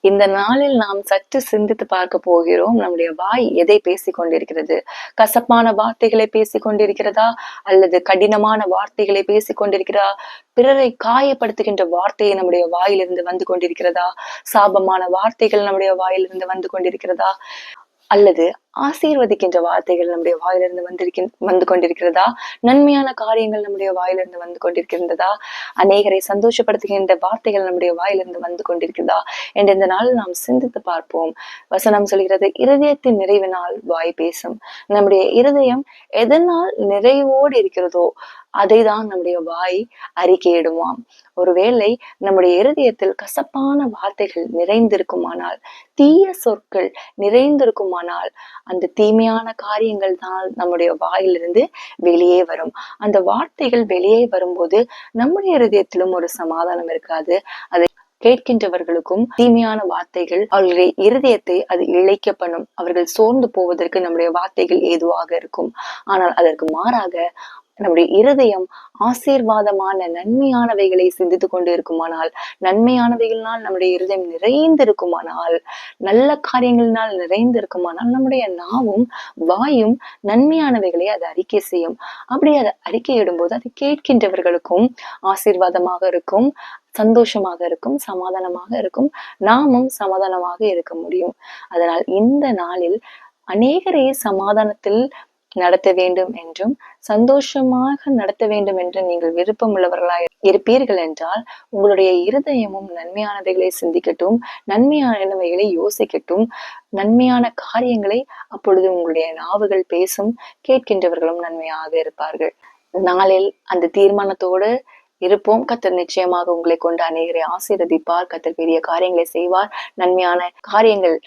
இந்த நாளில் நாம் சற்று சிந்தித்து பார்க்க போகிறோம். நம்முடைய வாய் எதை பேசிக் கொண்டிருக்கிறது? கசப்பான வார்த்தைகளை பேசிக் கொண்டிருக்கிறதா? அல்லது கடினமான வார்த்தைகளை பேசிக் கொண்டிருக்கிறதா? பிறரை காயப்படுத்துகின்ற வார்த்தை நம்முடைய வாயிலிருந்து வந்து கொண்டிருக்கிறதா? சாபமான வார்த்தைகள் நம்முடைய வாயிலிருந்து வந்து கொண்டிருக்கிறதா? அல்லது ஆசீர்வதிக்கின்ற வார்த்தைகள் நம்முடைய வாயிலிருந்து வந்து கொண்டிருக்கிறதா? நன்மையான காரியங்கள் நம்முடைய வாயிலிருந்து வந்து கொண்டிருக்கின்றதா? அநேகரை சந்தோஷப்படுத்துகின்ற வார்த்தைகள் நம்முடைய வாயிலிருந்து வந்து கொண்டிருக்கிறதா என்று இந்த நாள் நாம் சிந்தித்து பார்ப்போம். வசனம் சொல்கிறது, இருதயத்தின் நிறைவினால் வாய் பேசும். நம்முடைய இருதயம் எதனால் நிறைவோடு இருக்கிறதோ அதைதான் நம்முடைய வாய் அறிக்கையிடுமாம். ஒருவேளை நம்முடைய இருதயத்தில் கசப்பான வார்த்தைகள் நிறைந்திருக்குமானால், தீய சொற்கள் நிறைந்திருக்குமானால், அந்த தீமையான காரியங்கள் தான் நம்முடைய வாயிலிருந்து வெளியே வரும். அந்த வார்த்தைகள் வெளியே வரும்போது நம்முடைய இருதயத்திலும் ஒரு சமாதானம் இருக்காது. அதை கேட்கின்றவர்களுக்கும் தீமையான வார்த்தைகள் அவர்களுடைய இருதயத்தை அது இழைக்க பண்ணும். அவர்கள் சோர்ந்து போவதற்கு நம்முடைய வார்த்தைகள் ஏதுவாக இருக்கும். ஆனால் அதற்கு மாறாக நம்முடைய இருதயம் ஆசீர்வாதமான நன்மையானவைகளை சிந்தித்து கொண்டு இருக்குமானால், நன்மையானவைகளினால் நம்முடைய இருதயம் நிறைந்திருக்குமானால், நல்ல காரியங்களினால் நிறைந்திருக்குமானால், நம்முடைய நாவும் வாயும் நன்மையானவைகளை அது அறிக்கை செய்யும். அப்படி அதை அறிக்கையிடும்போது அதை கேட்கின்றவர்களுக்கும் ஆசீர்வாதமாக இருக்கும், சந்தோஷமாக இருக்கும், சமாதானமாக இருக்கும். நாமும் சமாதானமாக இருக்க முடியும். அதனால் இந்த நாளில் அநேகரை சமாதானத்தில் நடத்த வேண்டும் என்றும் சந்தோஷமாக நடத்த வேண்டும் என்று நீங்கள் விருப்பம் உள்ளவர்களாய் இருப்பீர்கள் என்றால், உங்களுடைய இருதயமும் நன்மையானவைகளை சிந்திக்கட்டும், நன்மையானவைகளை யோசிக்கட்டும், நன்மையான காரியங்களை அப்பொழுது உங்களுடைய நாவுகள் பேசும், கேட்கின்றவர்களும் நன்மையாக இருப்பார்கள். நாளில் அந்த தீர்மானத்தோடு இருப்போம். கர்த்தர் நிச்சயமாக உங்களை கொண்டு அநேகரை ஆசீர்வதிப்பார். கர்த்தர் பெரிய காரியங்களை செய்வார். நன்மையான காரியங்கள்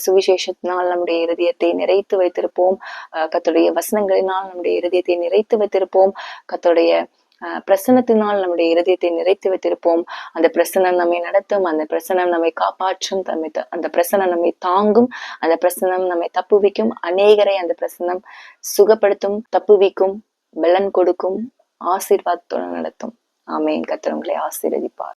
சுவிசேஷத்தினால் நம்முடைய இருதயத்தை நிறைத்து வைத்திருப்போம். கர்த்தருடைய வசனங்களினால் நம்முடைய இருதயத்தை நிறைத்து வைத்திருப்போம். கர்த்தருடைய பிரசன்னத்தினால் நம்முடைய இருதயத்தை நிறைத்து வைத்திருப்போம். அந்த பிரசன்னம் நம்மை நடத்தும், அந்த பிரசன்னம் நம்மை காப்பாற்றும், அந்த பிரசன்னம் நம்மை தாங்கும், அந்த பிரசன்னம் நம்மை தப்புவிக்கும். அநேகரை அந்த பிரசன்னம் சுகப்படுத்தும், தப்புவிக்கும், பலன் கொடுக்கும், ஆசீர்வாதத்துடன் நடத்தும். ஆமென். கர்த்தர் உங்களை ஆசீர்வதிப்பார்.